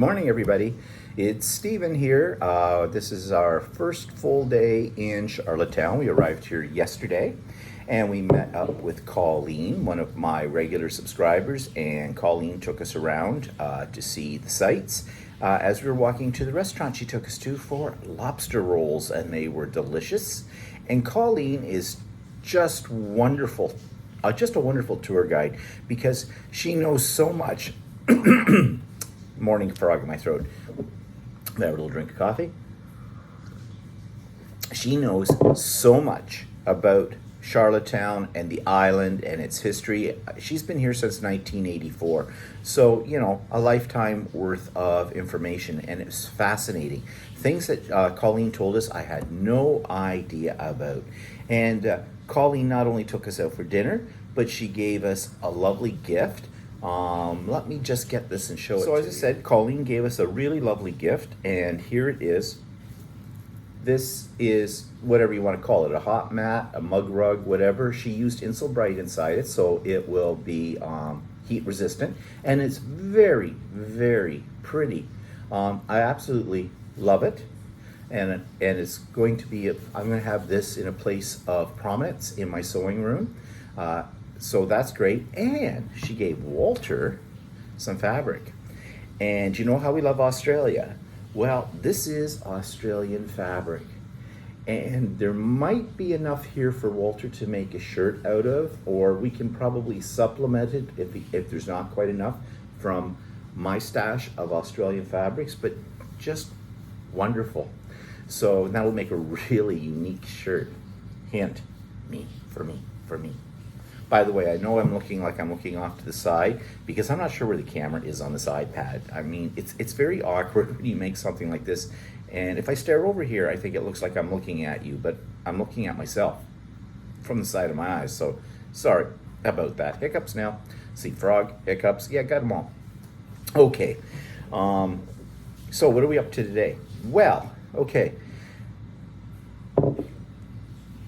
Good morning, everybody. It's Stephen here. This is our first full day in Charlottetown. We arrived here yesterday and we met up with Colleen, one of my regular subscribers, and Colleen took us around to see the sights. As we were walking to the restaurant she took us to for lobster rolls, and they were delicious. And Colleen is just wonderful, just a wonderful tour guide because she knows so much. Morning frog in my throat. Have a little drink of coffee. She knows so much about Charlottetown and the island and its history. She's been here since 1984. So, you know, a lifetime worth of information, and it was fascinating. Things that Colleen told us I had no idea about. And Colleen not only took us out for dinner, but she gave us a lovely gift. Let me just get this and show it. So as I said, Colleen gave us a really lovely gift, and here it is. This is whatever you want to call it, a hot mat, a mug rug, whatever. She used Insulbrite inside it, so it will be heat resistant, and it's very, very pretty. I absolutely love it, and it's going to be, I'm going to have this in a place of prominence in my sewing room. So that's great. And she gave Walter some fabric. And you know how we love Australia? Well, this is Australian fabric. And there might be enough here for Walter to make a shirt out of, or we can probably supplement it if there's not quite enough from my stash of Australian fabrics, but just wonderful. So that will make a really unique shirt. Hint, me, for me, for me. By the way, I know I'm looking like I'm looking off to the side because I'm not sure where the camera is on this iPad. I mean, it's very awkward when you make something like this. And if I stare over here, I think it looks like I'm looking at you, but I'm looking at myself from the side of my eyes. So sorry about that. Hiccups now. See, frog, hiccups. Yeah, got them all. Okay. So what are we up to today? Well, okay.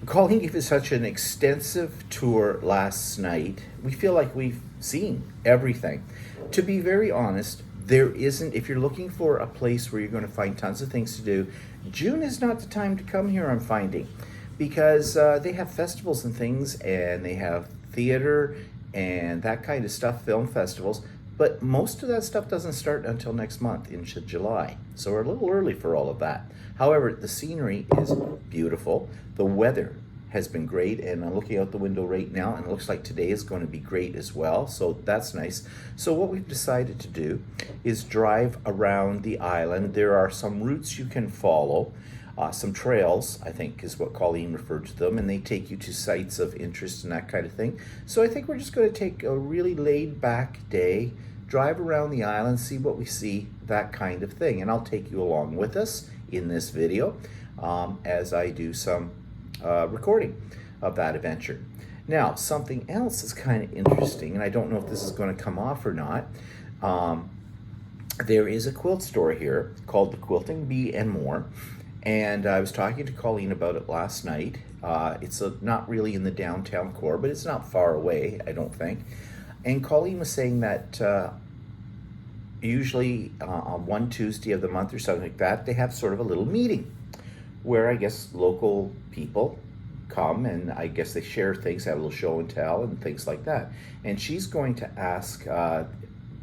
Colleen gave us such an extensive tour last night. We feel like we've seen everything. To be very honest, there isn't, if you're looking for a place where you're going to find tons of things to do, June is not the time to come here, I'm finding, because they have festivals and things, and they have theater and that kind of stuff, film festivals, but most of that stuff doesn't start until next month in July. So we're a little early for all of that. However, the scenery is beautiful. The weather has been great, and I'm looking out the window right now, and it looks like today is going to be great as well, so that's nice. So what we've decided to do is drive around the island. There are some routes you can follow, some trails, I think is what Colleen referred to them, and they take you to sites of interest and that kind of thing. So I think we're just going to take a really laid-back day, drive around the island, see what we see, that kind of thing, and I'll take you along with us in this video as I do some recording of that adventure. Now, something else is kind of interesting, and I don't know if this is going to come off or not. There is a quilt store here called the Quilting Bee and More, and I was talking to Colleen about it last night. It's not really in the downtown core, but it's not far away, I don't think. And Colleen was saying that usually on one Tuesday of the month or something like that, they have sort of a little meeting where I guess local people come, and I guess they share things, have a little show and tell and things like that. And she's going to ask the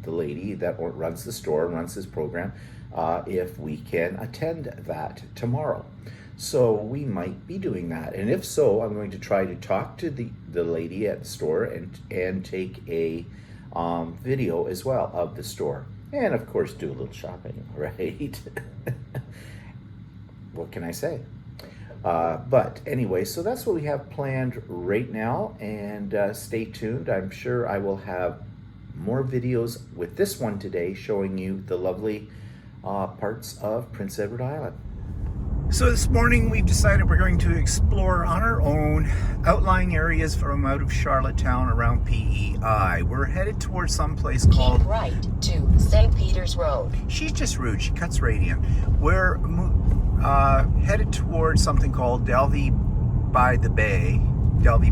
lady that runs the store and runs this program if we can attend that tomorrow. So we might be doing that, and if so, I'm going to try to talk to the lady at the store and take a video as well of the store, and of course do a little shopping, right? What can I say? But anyway, so that's what we have planned right now, and stay tuned. I'm sure I will have more videos with this one today showing you the lovely parts of Prince Edward Island. So this morning we've decided we're going to explore on our own outlying areas from out of Charlottetown around PEI. We're headed towards some place called... Keep right to St. Peter's Road. She's just rude, she cuts right in. We're headed towards something called Delvey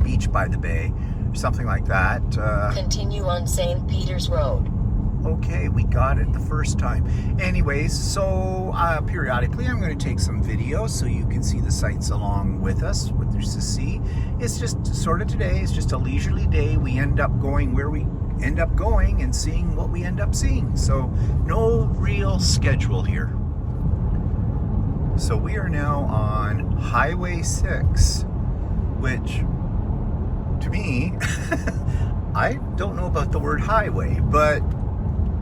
Beach by the Bay, something like that. Continue on St. Peter's Road. Okay, we got it the first time. Anyways, so periodically I'm going to take some videos so you can see the sights along with us, what there's to see. It's just sort of today, it's just a leisurely day. We end up going where we end up going and seeing what we end up seeing. So no real schedule here. So we are now on Highway 6, which to me, I don't know about the word highway, but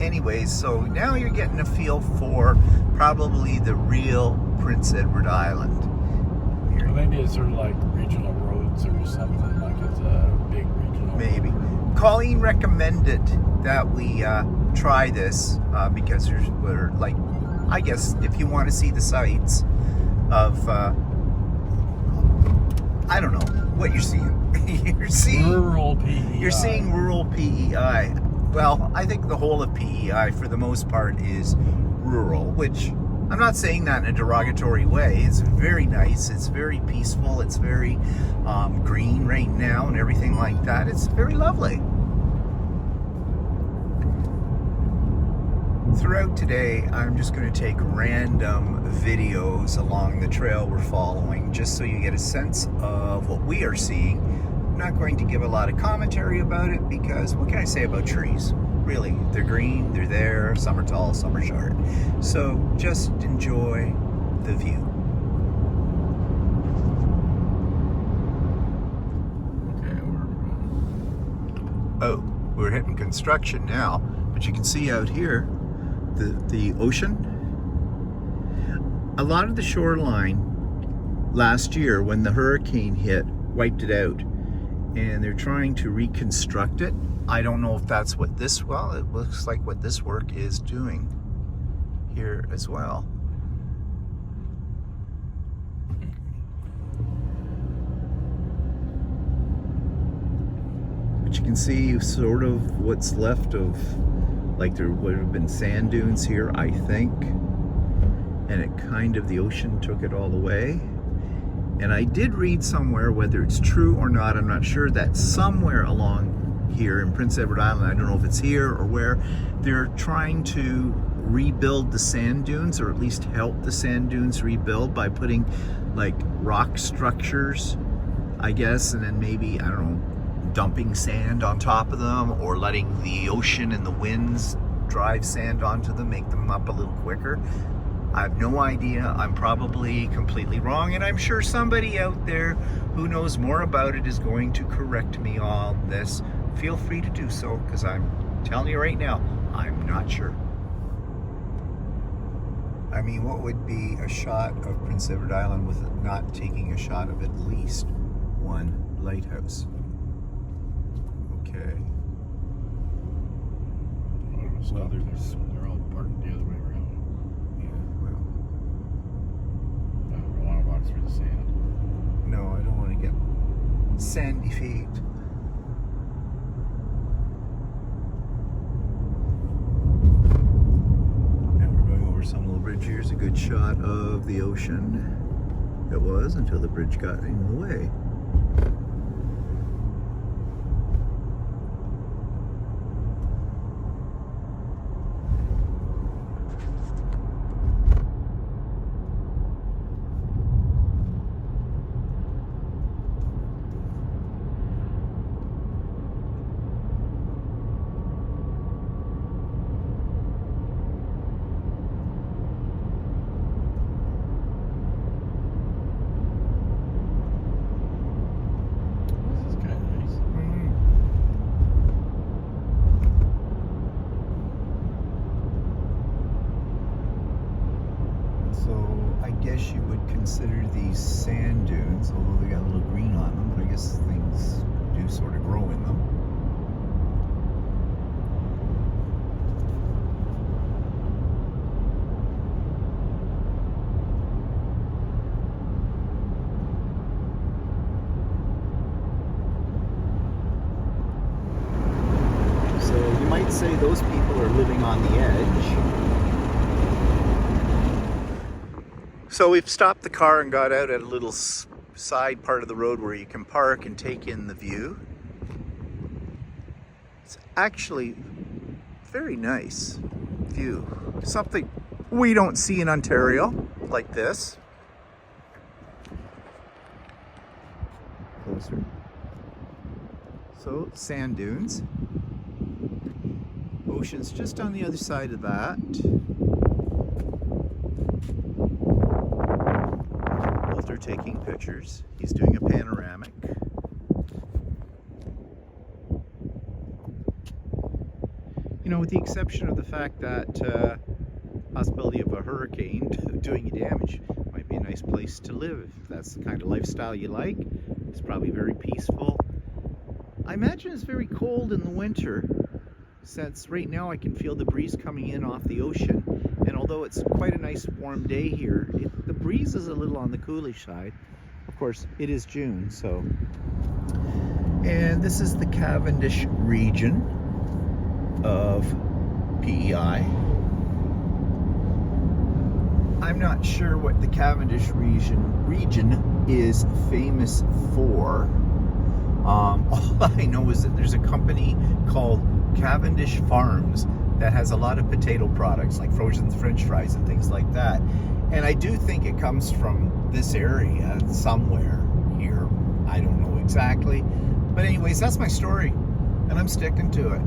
anyways, so now you're getting a feel for probably the real Prince Edward Island. Or maybe it's sort of like regional roads or something, like it's a big regional Maybe. road. Colleen recommended that we try this because we're like, I guess if you want to see the sights of, I don't know what you're seeing. You're seeing Rural PEI. You're seeing rural PEI. Well, I think the whole of PEI, for the most part, is rural, which I'm not saying that in a derogatory way. It's very nice. It's very peaceful. It's very green right now and everything like that. It's very lovely. Throughout today, I'm just going to take random videos along the trail we're following, just so you get a sense of what we are seeing. I'm not going to give a lot of commentary about it because what can I say about trees? Really, they're green, they're there, some are tall, some are short. So just enjoy the view. Okay, Oh, we're hitting construction now, but you can see out here the ocean. A lot of the shoreline last year when the hurricane hit wiped it out, and they're trying to reconstruct it. I don't know if that's what this, well, it looks like what this work is doing here as well. But you can see sort of what's left of, like there would have been sand dunes here, I think. And it kind of, the ocean took it all away. And I did read somewhere, whether it's true or not, I'm not sure, that somewhere along here in Prince Edward Island, I don't know if it's here or where, they're trying to rebuild the sand dunes, or at least help the sand dunes rebuild by putting like rock structures, I guess, and then maybe, I don't know, dumping sand on top of them, or letting the ocean and the winds drive sand onto them, make them up a little quicker. I have no idea. I'm probably completely wrong, and I'm sure somebody out there who knows more about it is going to correct me on this. Feel free to do so, because I'm telling you right now, I'm not sure. I mean, what would be a shot of Prince Edward Island with not taking a shot of at least one lighthouse? Okay. Well, they're all parked the other way around. Yeah, well, I don't want to walk through the sand. no, I don't want to get sandy feet. Now we're going over some little bridge. Here's a good shot of the ocean. It was until the bridge got in the way. This is kind of nice. So I guess you would consider these sand dunes, although they got a little green on them, but I guess things do sort of grow in them. So you might say those people are living on the edge. So we've stopped the car and got out at a little side part of the road where you can park and take in the view. It's actually very nice view. Something we don't see in Ontario like this. Closer. So, sand dunes. Ocean's just on the other side of that. Walter taking pictures. He's doing a panoramic. You know, with the exception of the fact that possibility of a hurricane doing you damage, might be a nice place to live. If that's the kind of lifestyle you like. It's probably very peaceful. I imagine it's very cold in the winter, since right now I can feel the breeze coming in off the ocean, and although it's quite a nice warm day here, the breeze is a little on the coolish side. Of course, it is June, so. And this is the Cavendish region of PEI. I'm not sure what the Cavendish region is famous for. All I know is that there's a company called Cavendish Farms that has a lot of potato products like frozen French fries and things like that. And I do think it comes from this area somewhere here. I don't know exactly. But anyways, that's my story, and I'm sticking to it.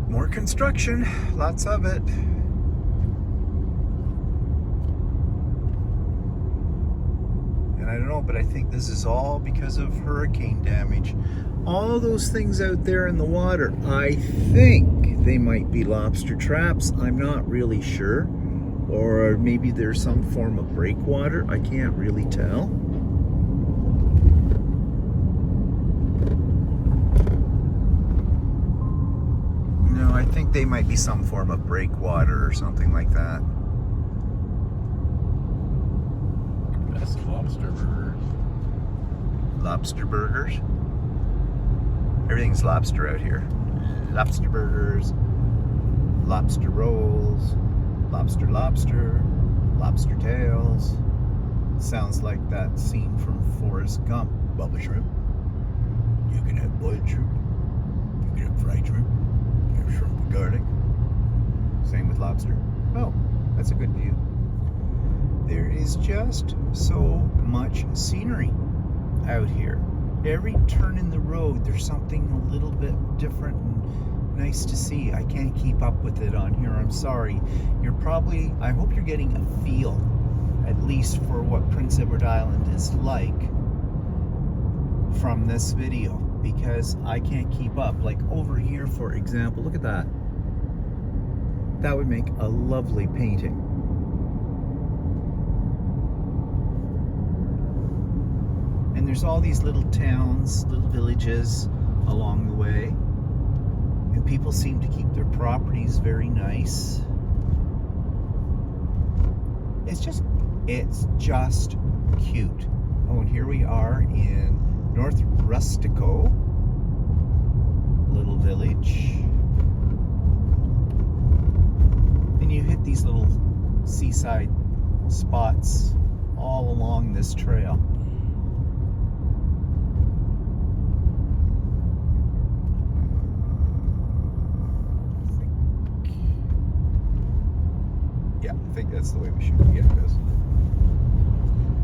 More construction, lots of it. And I don't know, but I think this is all because of hurricane damage. All those things out there in the water, I think they might be lobster traps. I'm not really sure. Or maybe there's some form of breakwater. I can't really tell. No, I think they might be some form of breakwater or something like that. Best lobster burgers. Lobster burgers? Everything's lobster out here. Lobster burgers, lobster rolls, lobster, lobster tails. Sounds like that scene from Forrest Gump. Bubba shrimp. You can have boiled shrimp. You can have fried shrimp. You have shrimp with garlic. Same with lobster. Oh, that's a good view. There is just so much scenery out here. Every turn in the road, there's something a little bit different and nice to see. I can't keep up with it on here. I'm sorry. I hope you're getting a feel, at least for what Prince Edward Island is like from this video, because I can't keep up. Like over here, for example, look at that. That would make a lovely painting. And there's all these little towns, little villages along the way. And people seem to keep their properties very nice. It's just cute. Oh, and here we are in North Rustico, little village. And you hit these little seaside spots all along this trail. I think that's the way we should go. Yeah, it is.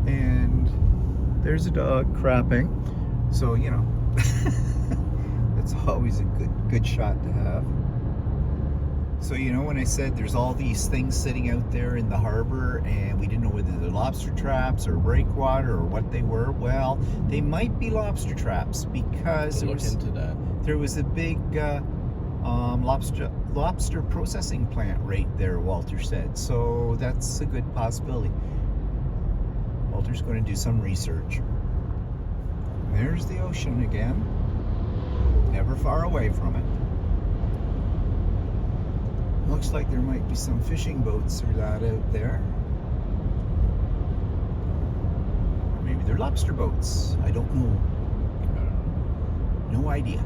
And there's a dog crapping. So, you know, it's always a good shot to have. So, you know, when I said there's all these things sitting out there in the harbor and we didn't know whether they're lobster traps or breakwater or what they were, well, they might be lobster traps because there was a big lobster processing plant right there, Walter said. So that's a good possibility. Walter's going to do some research. There's the ocean again. Never far away from it. Looks like there might be some fishing boats or that out there. Or maybe they're lobster boats. I don't know. No idea.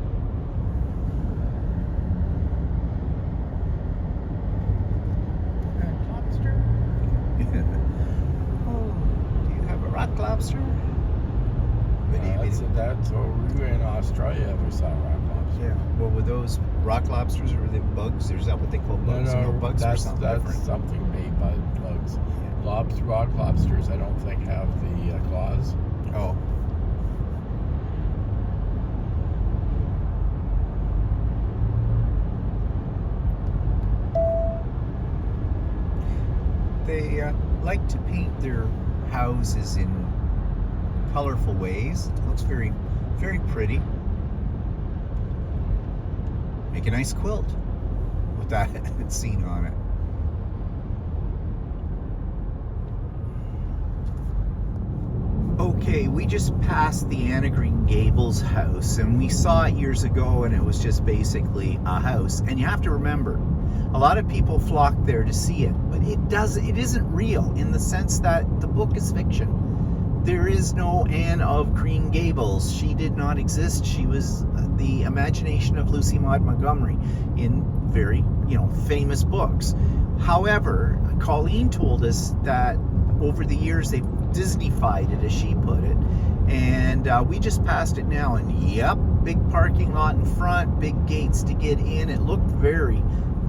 Lobster. That's where we were in Australia. We saw rock lobsters. Yeah. Well, were those rock lobsters or were they bugs? Or is that what they call bugs? No, bugs that's are something different. something made by bugs. Yeah. Rock lobsters, I don't think have the claws. Oh. They like to paint their houses in colorful ways. It looks very, very pretty. Make a nice quilt with that scene on it. Okay, we just passed the Anna Green Gables house, and we saw it years ago, and it was just basically a house. And you have to remember, a lot of people flock there to see it, but it isn't real in the sense that the book is fiction. There is no Anne of Green Gables. She did not exist. She was the imagination of Lucy Maud Montgomery in very, famous books. However, Colleen told us that over the years they've Disney-fied it, as she put it, and we just passed it now, and yep, big parking lot in front, big gates to get in. It looked very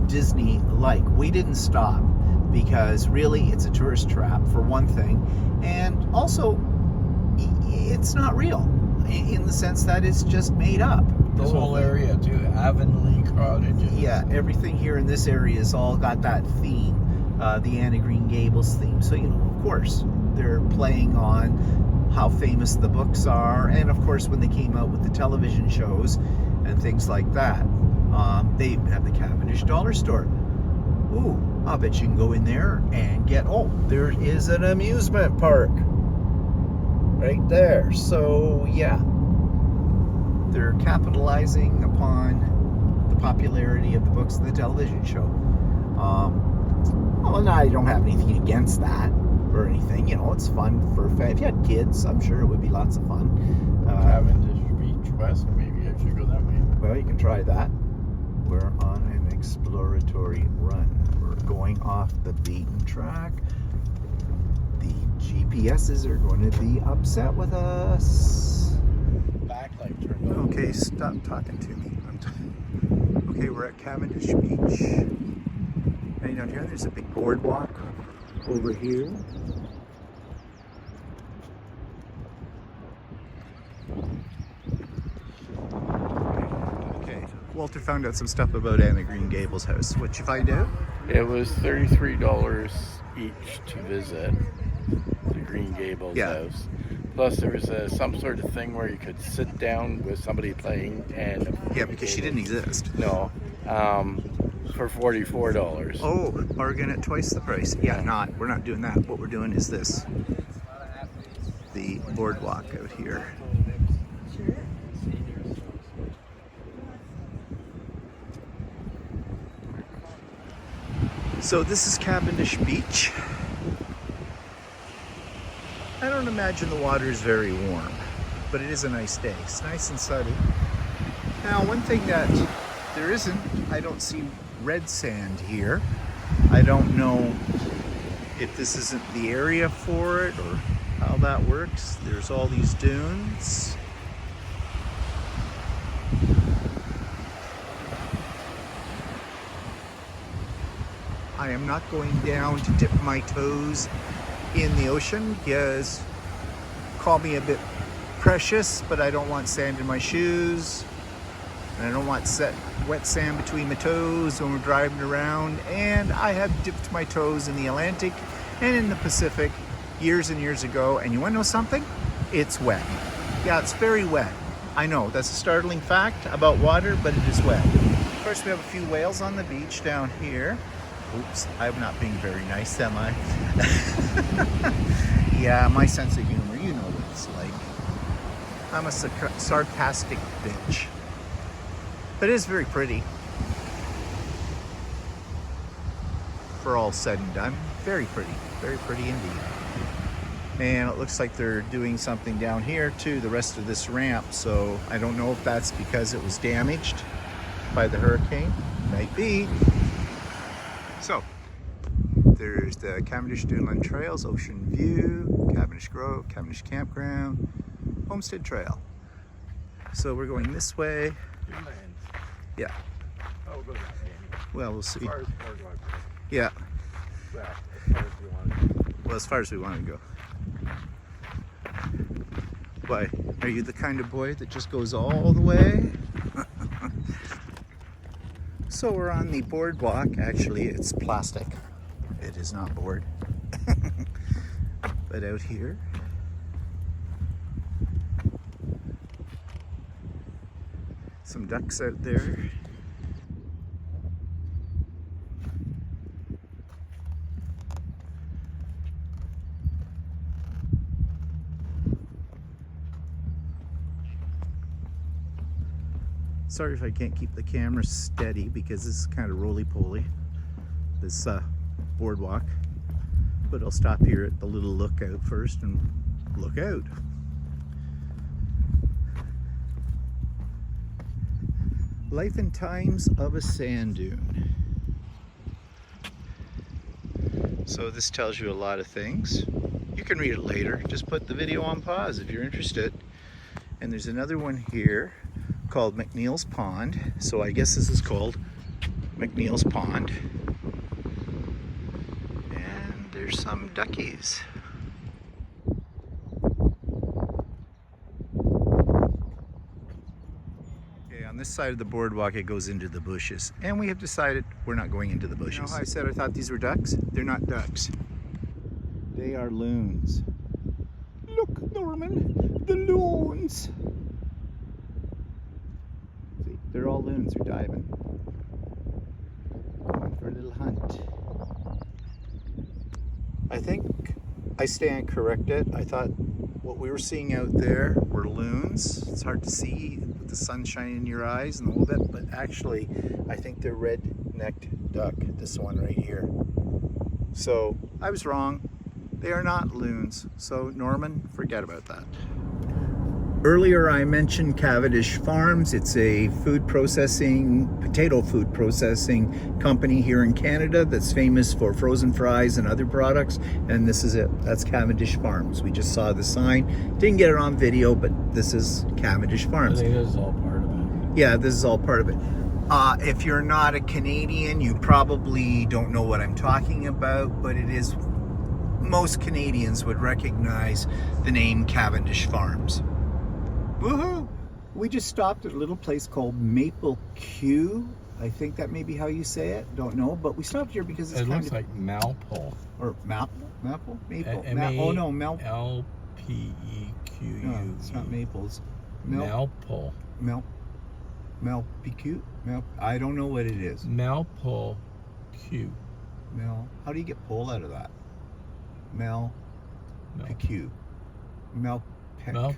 Disney-like. We didn't stop because really it's a tourist trap for one thing, and also it's not real in the sense that it's just made up. This whole area too, Avonlea cottages. Yeah, everything here in this area has all got that theme, the Anna Green Gables theme. So of course they're playing on how famous the books are, and of course when they came out with the television shows and things like that. They have the Cavendish dollar store. Ooh, I bet you can go in there and there is an amusement park right there. So yeah, they're capitalizing upon the popularity of the books and the television show. Well, I don't have anything against that or anything. It's fun for if you had kids, I'm sure it would be lots of fun. Cavendish Beach West, maybe I should go that way. Well, you can try that. We're on an exploratory run. We're going off the beaten track. The GPSs are going to be upset with us. Backlight turned on. Okay, stop talking to me. Okay, we're at Cavendish Beach. And down here, there's a big boardwalk over here. Okay, Walter found out some stuff about Anna Green Gables house. What'd you find out? It was $33 each to visit the Green Gables house. Plus, there was some sort of thing where you could sit down with somebody playing, and Yeah, because she didn't exist. No, for $44. Oh, bargain at twice the price. Yeah, we're not doing that. What we're doing is this. The boardwalk out here. So this is Cavendish Beach. I don't imagine the water is very warm, but it is a nice day. It's nice and sunny. Now, one thing that there isn't, I don't see red sand here. I don't know if this isn't the area for it or how that works. There's all these dunes. I am not going down to dip my toes in the ocean because, call me a bit precious, but I don't want sand in my shoes. And I don't want wet sand between my toes when we're driving around. And I have dipped my toes in the Atlantic and in the Pacific years and years ago. And you want to know something? It's wet. Yeah, it's very wet. I know, that's a startling fact about water, but it is wet. Of course, we have a few whales on the beach down here. Oops, I'm not being very nice, am I? Yeah, my sense of humor, you know what it's like. I'm a sarcastic bitch. But it is very pretty. For all said and done, very pretty indeed. And it looks like they're doing something down here too, the rest of this ramp. So I don't know if that's because it was damaged by the hurricane. Might be. So there's the Cavendish Duneland Trails, Ocean View, Cavendish Grove, Cavendish Campground, Homestead Trail. So we're going this way. Two lanes. Yeah. Oh, we'll go that way anyway. Well, we'll see. As far as boardwalk goes. Yeah. Well, as far as we want to go. Well, as far as we want to go. Why? Are you the kind of boy that just goes all the way? So we're on the boardwalk. Actually, it's plastic. It is not board. But out here, some ducks out there. Sorry if I can't keep the camera steady because this is kind of roly-poly, this boardwalk. But I'll stop here at the little lookout first and look out. Life and Times of a Sand Dune. So this tells you a lot of things. You can read it later. Just put the video on pause if you're interested. And there's another one here called McNeil's Pond. So I guess this is called McNeil's Pond. And there's some duckies. Okay, on this side of the boardwalk it goes into the bushes. And we have decided we're not going into the bushes. You know how I said I thought these were ducks? They're not ducks. They are loons. Look, Norman, the loons. See, they're all loons. They're diving. Going for a little hunt. I think I stand corrected. I thought what we were seeing out there were loons. It's hard to see with the sun shining in your eyes and a little bit, but actually I think they're red-necked duck, this one right here. So I was wrong. They are not loons. So Norman, forget about that. Earlier I mentioned Cavendish Farms. It's a potato food processing company here in Canada that's famous for frozen fries and other products. And this is it. That's Cavendish Farms. We just saw the sign. Didn't get it on video, but this is Cavendish Farms. I think this is all part of it. Yeah, this is all part of it. If you're not a Canadian, you probably don't know what I'm talking about, but it is, most Canadians would recognize the name Cavendish Farms. Woohoo! We just stopped at a little place called Maple Q. I think that may be how you say it. Don't know, but we stopped here because it's it kind looks of like Maple. Or Maple? Maple? Oh no, Mel. L-P-E-Q-U. No, it's not Maples. Malpole. PQ? I don't know what it is. Malpole Q. How do you get pole out of that? PQ. Malpic. Okay.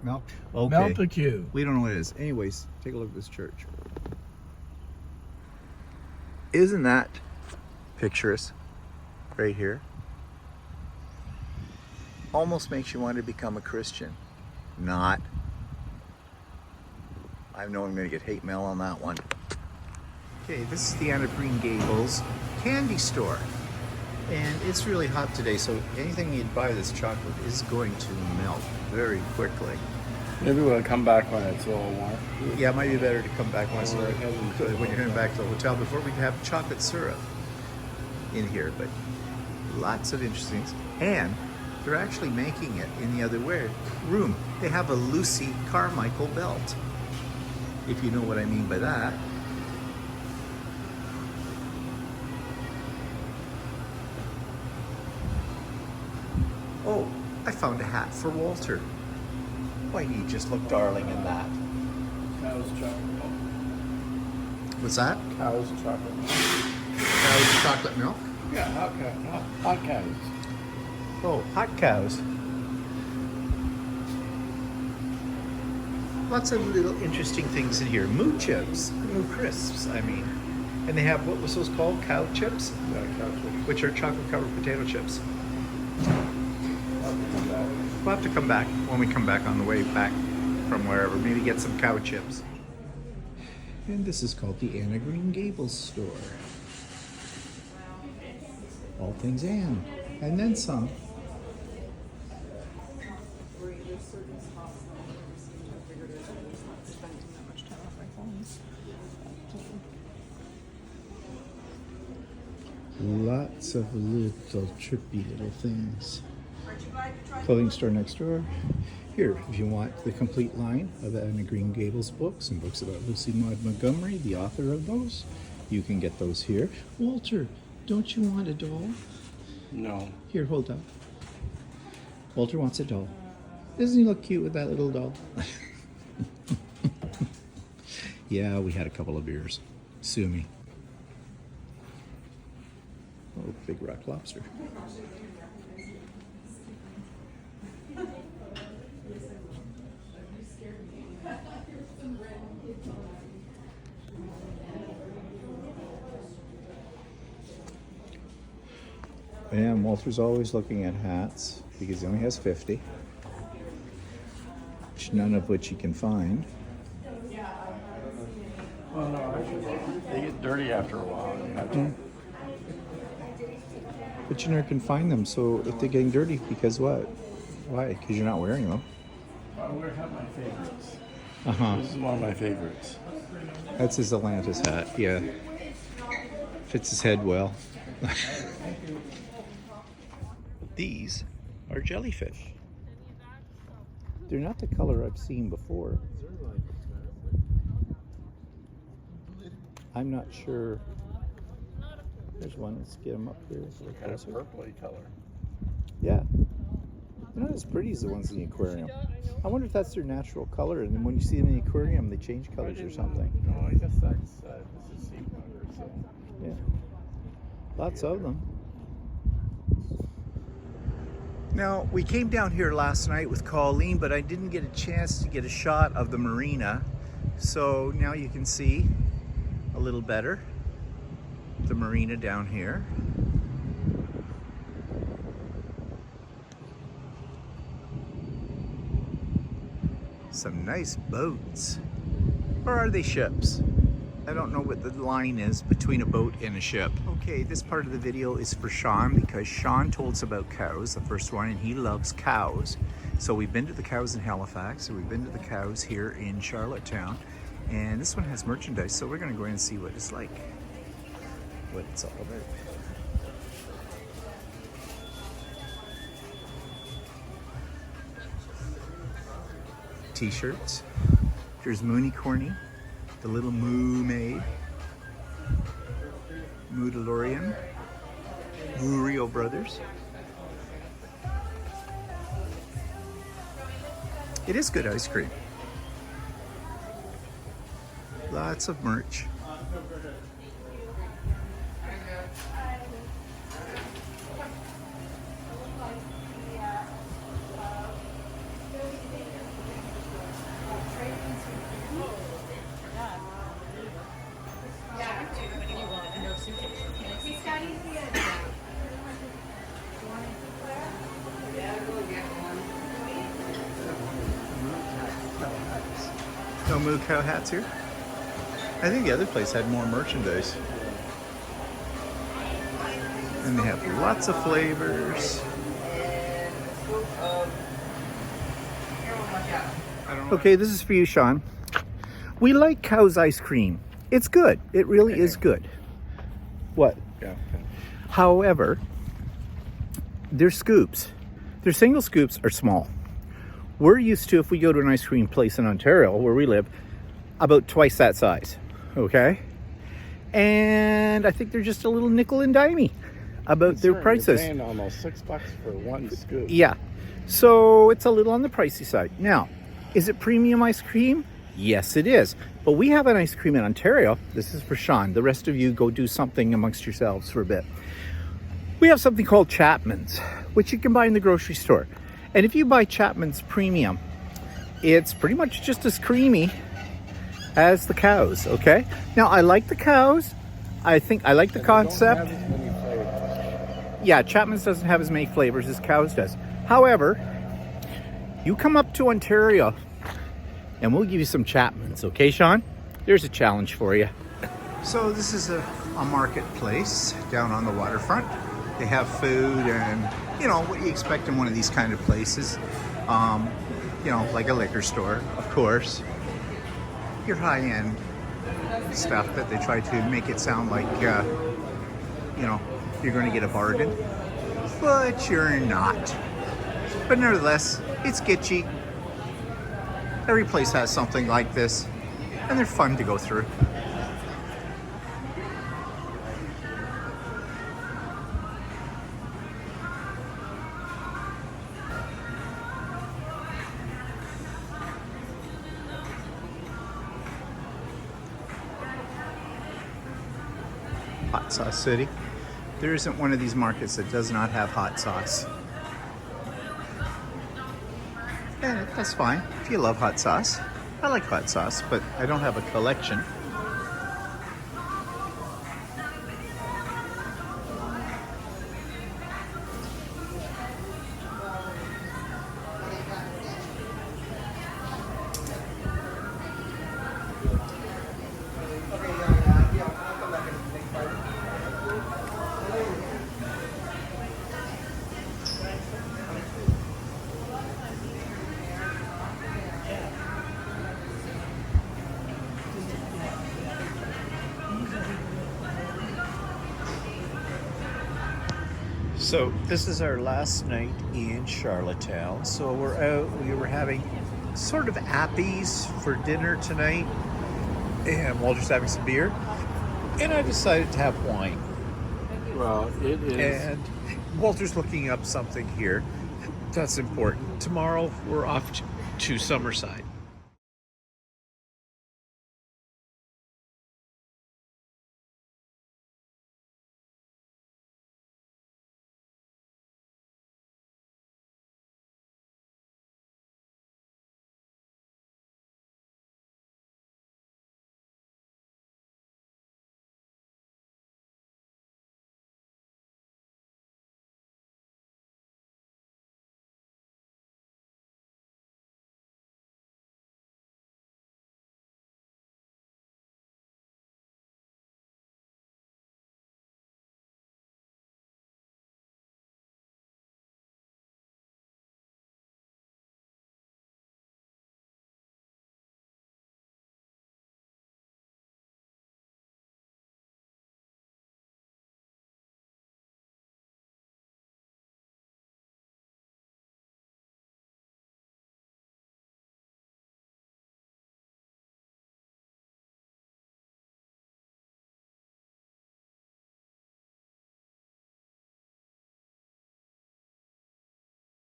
Malpic. We don't know what it is. Anyways, take a look at this church. Isn't that picturesque? Right here. Almost makes you want to become a Christian. Not. I know I'm going to get hate mail on that one. Okay, this is the Anne of Green Gables candy store. And it's really hot today, so anything you'd buy this chocolate is going to melt very quickly. Maybe we'll come back when it's a little warm. Yeah, it might be better to come back once when you're heading back to the hotel before we have chocolate syrup in here. But lots of interesting things. And they're actually making it in the other room. They have a Lucy Carmichael belt, if you know what I mean by that. Oh, I found a hat for Walter. Why, he just looked darling in that. Cow's chocolate milk. What's that? Cow's chocolate milk. Cow's chocolate milk? Yeah, hot cows. Oh, hot cows. Lots of little interesting things in here. Moo chips, moo crisps, I mean. And they have, what was those called? Cow chips? Yeah, cow chips. Which are chocolate-covered potato chips. We'll have to come back when we come back on the way back from wherever. Maybe get some cow chips. And this is called the Anne of Green Gables store. All things Anne. And then some. Lots of little trippy little things. Clothing store next door. Here, if you want the complete line of Anna Green Gables books and books about Lucy Maud Montgomery, the author of those, you can get those here. Walter, don't you want a doll? No. Here, hold up. Walter wants a doll. Doesn't he look cute with that little doll? Yeah, we had a couple of beers. Sue me. Oh, big rock lobster. And Walter's always looking at hats because he only has 50, none of which he can find. Well, no, they get dirty after a while. You have to. But you never can find them, so if they're getting dirty, because what? Why? Because you're not wearing them. I wear have my favorites. Uh-huh. This is one of my favorites. That's his Atlantis hat, yeah. Fits his head well. These are jellyfish. They're not the color I've seen before. I'm not sure. There's one. Let's get them up here. Kind of purpley color. Yeah. They're not as pretty as the ones in the aquarium. I wonder if that's their natural color, and then when you see them in the aquarium, they change colors or something. No, I guess that's this is sea water, so. Yeah. Lots of them. Now, we came down here last night with Colleen, but I didn't get a chance to get a shot of the marina. So now you can see a little better the marina down here. Some nice boats. Or are they ships? I don't know what the line is between a boat and a ship. Okay, this part of the video is for Sean because Sean told us about cows, the first one, and he loves cows. So we've been to the cows in Halifax, and we've been to the cows here in Charlottetown. And this one has merchandise, so we're gonna go in and see what it's like, what it's all about. T-shirts. Here's Mooney Corny, the little Moo Maid, Moo DeLorean, Moo Rio Brothers. It is good ice cream. Lots of merch. No Moo Cow hats here? I think the other place had more merchandise. And they have lots of flavors. Okay, this is for you, Sean. We like Cow's ice cream. It's good. It really is good. What? Yeah. However, their scoops, their single scoops are small. We're used to, if we go to an ice cream place in Ontario, where we live, about twice that size, okay? And I think they're just a little nickel and dimey about their prices. You're paying almost $6 for one scoop. Yeah, so it's a little on the pricey side. Now, is it premium ice cream? Yes, it is. But we have an ice cream in Ontario. This is for Sean. The rest of you go do something amongst yourselves for a bit. We have something called Chapman's, which you can buy in the grocery store. And if you buy Chapman's Premium, it's pretty much just as creamy as the cows, okay? Now, I like the cows. I think I like the concept. Yeah, Chapman's doesn't have as many flavors as cows does. However, you come up to Ontario and we'll give you some Chapman's, okay, Sean? There's a challenge for you. So this is a marketplace down on the waterfront. They have food and, you know, what you expect in one of these kind of places. You know, like a liquor store, of course. Your high-end stuff that they try to make it sound like, you know, you're going to get a bargain, but you're not. But nevertheless, it's kitschy. Every place has something like this, and they're fun to go through. Hot Sauce City. There isn't one of these markets that does not have hot sauce. And that's fine if you love hot sauce. I like hot sauce, but I don't have a collection. So this is our last night in Charlottetown. So we're out, we were having sort of appies for dinner tonight. And Walter's having some beer. And I decided to have wine. Well, it is. And Walter's looking up something here that's important. Tomorrow we're off to Summerside.